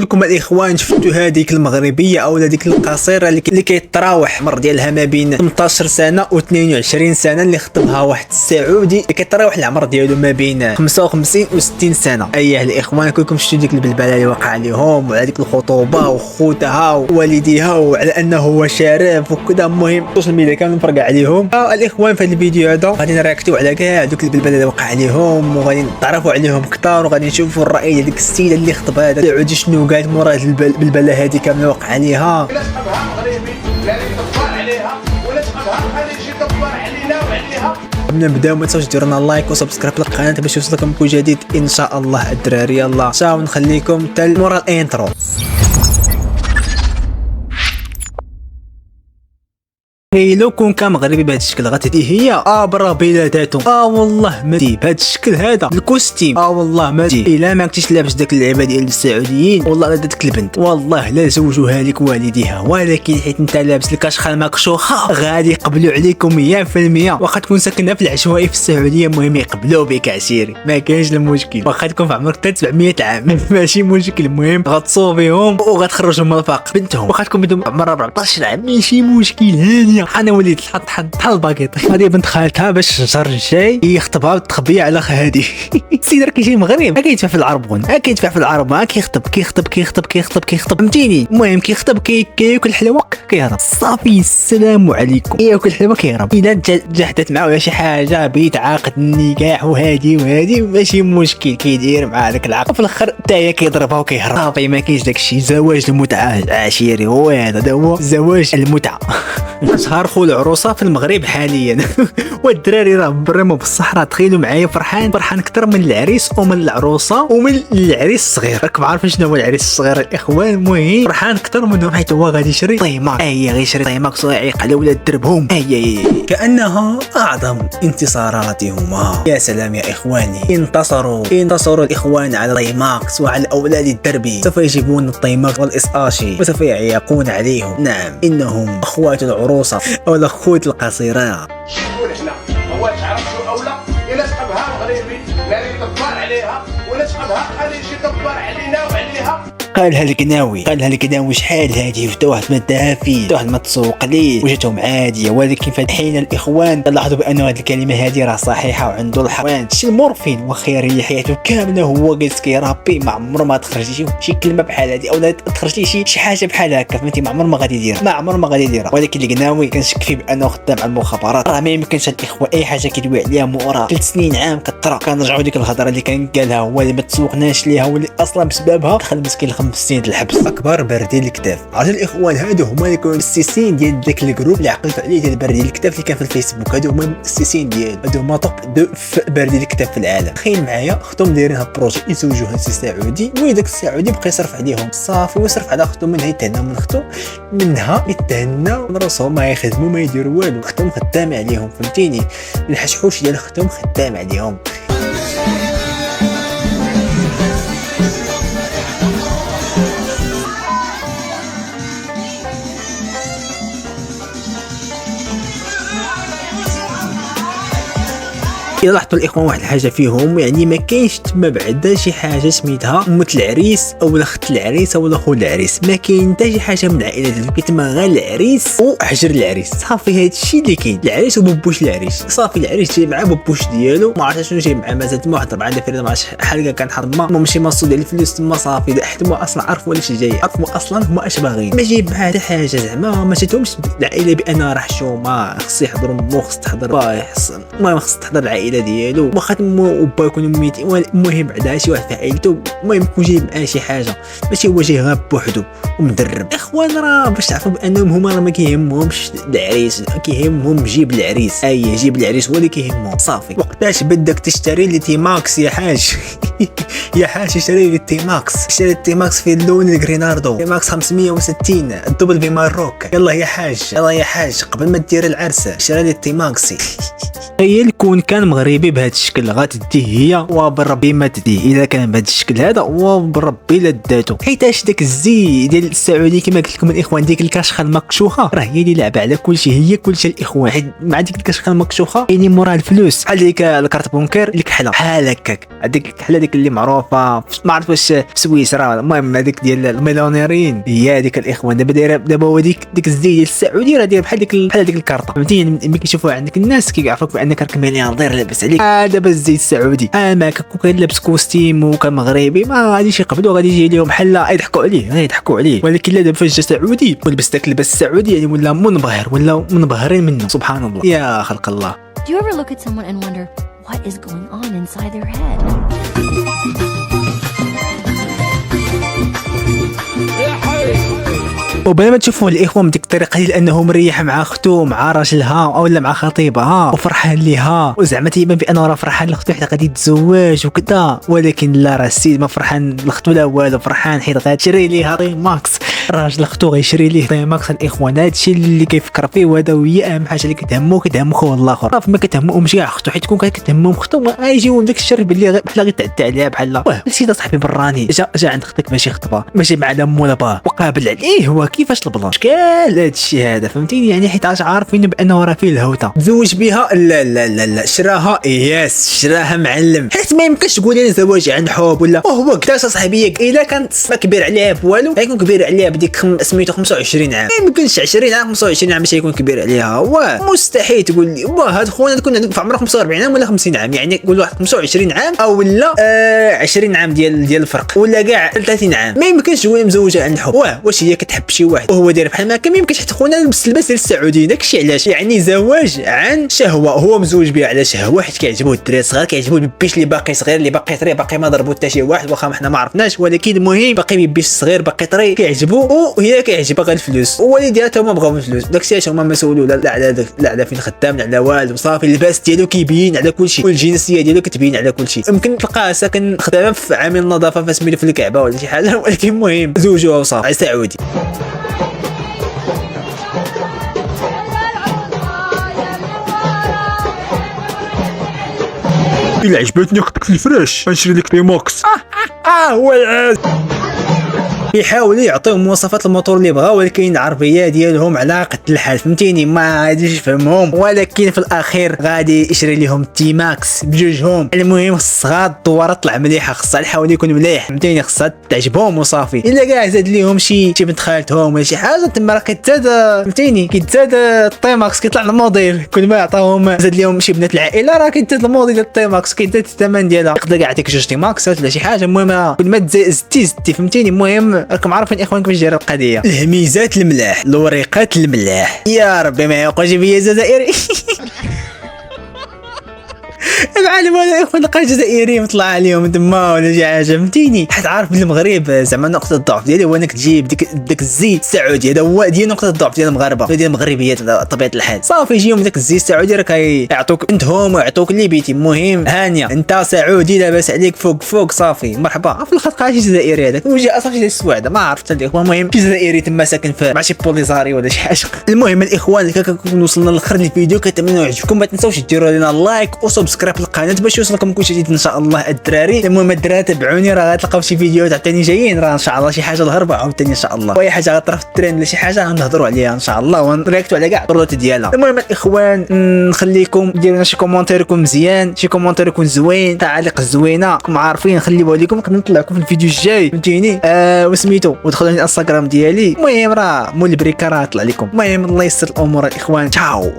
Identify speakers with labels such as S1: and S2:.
S1: لكم الاخوان شفتوا هذيك المغربيه او هذيك القصيره اللي كيتراوح العمر ديالها ما بين 18 سنه و 22 سنه اللي خطبها واحد السعودي اللي كيتراوح العمر ديالو ما بين 55 و 60 سنه. اييه الاخوان كلكم شفتوا ديك البلبله اللي وقع عليهم وعلى ديك الخطوبه وخوتها ووالديها وعلى انه هو شارف وكذا. المهم السوشيال ميديا كامل مفرقع عليهم. الاخوان في هذا الفيديو هذا غادي نرياكتيو على كاع دوك البلبله اللي وقع عليهم وغادي نتعرفوا عليهم اكثر وغادي نشوفوا الراي ديال ديك السيده اللي خطب هذا السعودي شنو قالت مورا البلبله هذه كامله وقع عليها.
S2: لا تقبها مغربي لا يطبر عليها ولا تقبها غادي يجي يطبر علينا وعليها.
S1: قبل ما نبداو ما تنساوش ديروا لنا لايك وسبسكرايب للقناه باش يوصلكم كل جديد ان شاء الله الدراري. يلا شاو نخليكم حتى مورا الانترو. لو كون كان مغربي بهذا الشكل غتدي هي برا بلاداتهم. والله ما دي بهذا الشكل هذا الكوستيم. والله ما دي الا ما كنتيش لابس داك اللعبه ديال السعوديين والله لا داك البنت والله لا زوجوها لك والديها، ولكن حيت انت لابس الكاشخه مكشوخه غادي يقبلوا عليكم 100%. واخا تكون ساكنه في العشوائي في السعوديه المهم يقبلوا بك عشيري ما كاينش المشكل. واخا تكون في عمرك 700 عام ماشي مشكل. المهم غتصوفيهم وغتخرجهم من الفقر. بنتهم واخا تكون بدهم عمرها 14 عام ماشي مشكل. هانيه انا وليت حط بحال الباكيط. غادي بنت خالتها باش شهر الجاي يخطبها وتخبيها على هادي. السيد راه كيجي المغرب كيدفع في العربون كيدفع في العربون كيخطب فهمتيني. المهم كيخطب كياكل حلوه كيهرب صافي السلام عليكم. ياكل حلوه كيهرب. الا جحدت معاه شي حاجه بيتعاقد النكاح وهادي ماشي مشكل كيدير مع داك العقد في الاخر حتى هي كيضربها وكيهرب. صافي ما كاينش داكشي. زواج المتعه عشيري هو هذا هو زواج المتعه. اشهر خو العروسه في المغرب حاليا. والدراري راه برموا بالصحراء. تخيلوا معايا فرحان اكثر من العريس ومن العروسه ومن العريس الصغير. راكم عارفين شنو هو العريس الصغير الاخوان؟ المهم فرحان اكثر منهم حيت هو غادي يشري طيماك. غيشري طيماك صايعق على ولاد دربهم. كانها اعظم انتصاراتهم. يا سلام يا اخواني انتصروا الاخوان على طيماكس وعلى اولاد الدرب. سوف يجيبون الطيماكس والاساشي وسوف يعيقون عليهم. نعم انهم اخوات العروسه او الاخوات القصيره.
S2: شكون حنا هو تعرف شو اولى الا تقبها مغربي لا يطبر عليها ولا تقبها غادي يجي يطبر علينا وعليها.
S1: قالها القناوي شحال هادي فتا واحد ما دافي فتا واحد ما تسوق ليه وجاتهم عاديه. ولكن فالحين الاخوان لاحظوا بان هذه الكلمه هذه راه صحيحه وعنده الحق. شي المورفين وخيريه حياته كامله هو جالس كيرابي ما عمره ما تخرج شي كلمه بحال هذه او تخرج لي شي حاجه بحال هكا فهمتي. ما عمر ما غادي يديرها. ولكن القناوي كنشك فيه بانه خدام على المخابرات. راه ما يمكنش الاخوه اي حاجه كيدوي عليها مورا 3 سنين عام كطرا. كنرجعوا ديك الهضره اللي كان قالها هو اللي ما تسوقناش ليها واللي اصلا بسببها دخل مسكين 5 سنين الحبس. اكبر بردين الكتاف. عرفت الاخوان هادو هما اللي كانوا السيسين ديال داك الجروب اللي عقلت عليه ديال بردين الكتاف اللي كان في الفيسبوك. هادو هما السيسين ديال هادو هما توب 2 في بردين الكتاف في العالم. تخيل معايا اختهم دايرين هاد البروجي يزوجوها لسي سعودي وداك السعودي بقى يصرف عليهم صافي ويصرف على اختهم منها يتهنى من اختو منها يتهنى من راسهم ما يخدموا ما يديروا والو. اختهم خدامه عليهم فهمتيني. الحشحوش ديال اختهم خدام عليهم. إذا لاحظتوا الإخوان واحد الحاجة فيهم يعني ما كاينش تما بعدا شي حاجة سميتها أمة العريس أو أخت العريس أو أخو العريس. ما كاين حتى شي حاجة من العائلة ديالو. كاين تما غير العريس وحجر العريس صافي. هادشي اللي كاين. العريس وبوبوش العريس صافي. العريس جاي مع بوبوش ديالو ما عرفتش شنو جاي مع مازال تما واحد 4 دافير ما عرفتش حلقة كان حرمة ماشي مصود على الفلوس تما صافي. حتى هما أصلا عرفوا علاش جاي عرفوا أصلا هما اش باغيين. ما جايب معاه حتى حاجة زعما ما جاتهمش العائلة بأن راه حشومة خص يحضروا مو خص تحضر بايحص المهم خص تحضر العائلة ديالو واخا مو وبا يكونوا ميتين. المهم بعدا شي واحد في عائلته المهم يكون جايب معاه شي حاجه ماشي هو جاي غاب بوحدو ومدرب. اخوان راه باش تعرفوا بانهم هما راه ما كيهمهمش العريس كيهمهم جيب العريس. جيب العريس هو اللي كيهمهم صافي. وقتاش بدك تشتري لي تي ماكس يا حاج؟ يا حاج اشتري لي تي ماكس. اشتري تي ماكس في اللون الجريناردو تي ماكس 560 الدبل في ماروك. يلا يا حاج قبل ما دير العرس اشتري لي تي ماكسي. تخيل كون كان مغربي بهذا الشكل غتديه هي وبربي ما تديه الا كان بهذا الشكل هذا وبربي لا داتو، حيتاش داك الزي ديال السعودي كما قلت لكم الاخوان، ديك الكاشخه المكشوخه راه هي اللي لعبه على كلشي، هي كلشي الاخوان، حيت مع ديك الكاشخه المكشوخه يعني موراها الفلوس بحال ديك الكارت بونكير الكحله بحال هكاك، هذيك الكحله ديك اللي معروفه ما عرفت واش في سويسرا، المهم هذيك ديال المليونيرين هي هذيك الاخوان. دابا دايره دابا هو ديك الزي ديال السعودي راه داير بحال ديك الكارطه، فهمتيني؟ ملي كيشوفوها عندك الناس كيعرفوك بانك راك ملياردير لاباس عليك. دابا الزي السعودي ما كون لابس كوستيم وكمغربي ما غاديش يقبلوا، غادي يجي لهم بحال يضحكوا عليه، ولكن لا دابا فاش جا سعودي ولبس داك اللباس السعودي يعني ولا منبهر، ولا منبهرين منه، سبحان الله يا خلق الله.
S3: Do you ever look at someone and wonder what is going on inside their head?
S1: وبلا ما تشوفوا الاخوان بديك الطريقه ديال انه مريح مع اختو مع راجلها او لا مع خطيبها وفرحان ليها، وزعما تيبان بانه راه فرحان لاختو حيت غادي يتزوج وكذا، ولكن لا راه السيد ما فرحان لاختو لا والو، فرحان حيت غتشري ليها طي ماكس، راجل اختو غيشري ليه طي ماكس. الاخوان هادشي اللي كيفكر فيه، وهذا هي اهم حاجه اللي كتهمو هو الاخر، صافي ما كتهمهمش كاع اختو، حيت كون كتهمهم اختو غيجيو داك الشر باللي بحال غيتعدى عليها بحال السيد صاحبي براني جا عند اختك ماشي خطبه ماشي مع دمو ولا باه وقابل عليه هو كيفاش البلان شكال هادشي هذا، فهمتيني؟ يعني حيت عارفين بانه راه فيه الهوته تزوج بها، لا شراها شراها معلم، حيت ما يمكنش تقول لي زواج عن حب ولا هو كذا صاحبي، الا كان ما كبير عليها بوالو غيكون كبير عليها بديك سميتو 25 عام، ما يمكنش 20 عام 25 عام باش يكون كبير عليها، مستحيل تقول لي هاد خونا تكون في عمره 45 عام ولا 50 عام، يعني قول واحد 25 عام او لا 20 عام ديال الفرق ولا كاع 30 عام، ما يمكنش تقول مزوجه عن حب. واش هي كتحب شي واحد وهو داير بحال ما ما يمكنش حتى خونا لبس اللباس ديال السعوديين، داكشي علاش يعني زواج عن شهوه، هو مزوج بها على شهوه حيت كيعجبوه الدراري الصغار، كيعجبوه البيبيش اللي باقي صغير اللي باقي طري باقي ما ضربو حتى شي واحد، واخا حنا ما عرفناش، ولكن المهم باقي بيبيش صغير باقي طري كيعجبوه، وهي كيعجبها غير الفلوس، والدياتها هما بغاو الفلوس، داكشي علاش هما ما سولو لا على فين خدام لا على والو، صافي اللباس ديالو كيبين على كلشي والجنسيه ديالو كتبين على كلشي، يمكن تلقاه ساكن خدامه في عامل النظافه فسميتو في الكعبه ولا شي حاجه، ولكن المهم زوجوها وصافي سعودي. إلا عجبتني اختك في الفراش غنشري لك ريموكس. هو العاد يحاولوا يعطيو مواصفات الموتور اللي بغاو، ولكن العربيه ديالهم على قد الحال، فهمتيني؟ ما غاديش يفهمهم، ولكن في الاخير غادي يشري لهم تي ماكس بجوجهم. المهم خصها الدواره طلع مليحه، خصها الحاول يكون مليح، فهمتيني؟ خصها تعجبهم وصافي. الا كاع زاد ليهم شي بنت خالتهم ولا شي حاجه تما راه كيتزاد، فهمتيني؟ كيتزاد التي ماكس، كيطلع الموديل كل ما عطاوهم زاد ليهم شي بنات العائله راه كيتزاد الموديل ديال التي ماكس، كيتزاد الثمن ديالها، يقدر كاع يعطيك جوج تي ماكس ولا شي حاجه، المهم كل ما زدتي فهمتيني؟ المهم راكم عارفين اخوان كيفاش دايره القضيه، الهميزات الملاح الوريقات الملاح، يا ربي ما يوقعش بيا جزائري. العالم ولا اخوان لقى جزائري مطلع عليهم تما ولا شي حاجه، فهمتيني؟ حيت عارف بلي المغرب زعما نقطه الضعف ديالي هو انك تجيب داك الزي السعودي، هذا هو ديال نقطه الضعف ديال المغاربه ديال المغربيات بطبيعه الحال، صافي يجيهم داك الزي السعودي راه كيعطوك انتهم ويعطوك اللي بيتي، المهم هانيه انت سعودي لاباس عليك فوق صافي مرحبا. في الاخر لقى شي جزائري هذاك وجا اصلا شي السواعده ما عرفت الاخوان، المهم شي جزائري تما ساكن في مع شي بوليزاري ولا شي حاجه. المهم الاخوان كنكون وصلنا لاخر الفيديو، كنتمنى يعجبكم، ما تنساوش ديروا لنا لايك وسبسكرايب للقناه باش يوصلكم كل جديد ان شاء الله الدراري. المهم الدراري تابعوني، راه غتلقاو شي فيديوهات عاوتاني جايين، راه ان شاء الله شي حاجه الهربه عاوتاني ان شاء الله، واي حاجه غطرا في الترند ولا شي حاجه غنهضروا عليها ان شاء الله ونريكتوا على كاع الطرات ديالها. المهم الاخوان نخليكم ديروا لنا شي كومونتير يكون مزيان، شي كومونتير يكون زوين، تعاليق زوينه راكم عارفين نخليوها لكم، نقدر نطلعكم في الفيديو الجاي، فهمتيني؟ وسميتو ودخلوا الانستغرام ديالي، المهم راه مول البريكه راه طلع لكم. المهم الله يسر الامور الاخوان، تشاو.